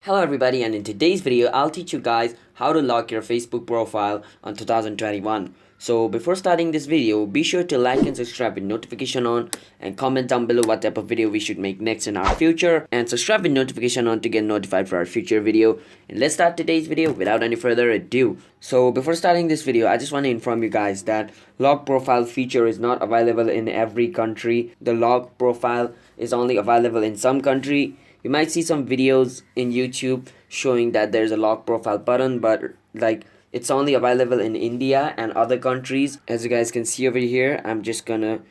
Hello everybody, and in today's video I'll teach you guys how to lock your Facebook profile on 2021. So before starting this video, be sure to like and subscribe with notification on, and comment down below what type of video we should make next in our future, and subscribe with notification on to get notified for our future video. And let's start today's video without any further ado. So before starting this video, I just want to inform you guys that lock profile feature is not available in every country. The lock profile is only available in some country. You might see some videos in YouTube showing that there's a lock profile button, but like it's only available in India and other countries. As you guys can see over here, I'm just gonna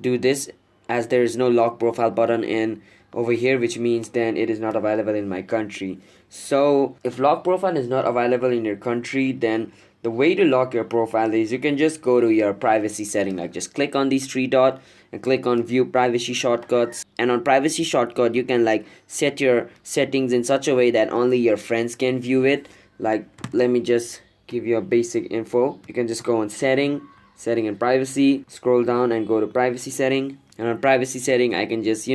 do this as there is no lock profile button in over here, which means then it is not available in my country. So if lock profile is not available in your country, then the way to lock your profile is you can just go to your privacy setting, like just click on these three dots and click on view privacy shortcuts, and on privacy shortcut you can like set your settings in such a way that only your friends can view it. Like, let me just give you a basic info. You can just go on setting and privacy, scroll down and go to privacy setting, and on privacy setting I can just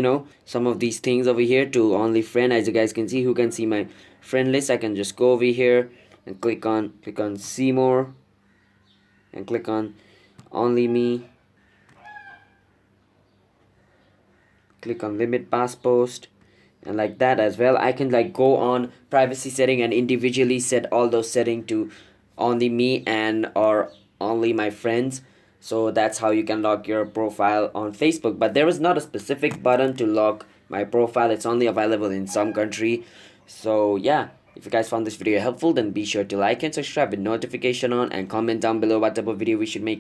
some of these things over here to only friend. As you guys can see, who can see my friend list, I can just go over here and click on see more and click on only me, click on limit past post, and like that as well. I can like go on privacy setting and individually set all those settings to only me and or only my friends. So that's how you can lock your profile on Facebook, but there is not a specific button to lock my profile. It's only available in some country. So yeah, if you guys found this video helpful, then be sure to like and subscribe with notification on, and comment down below what type of video we should make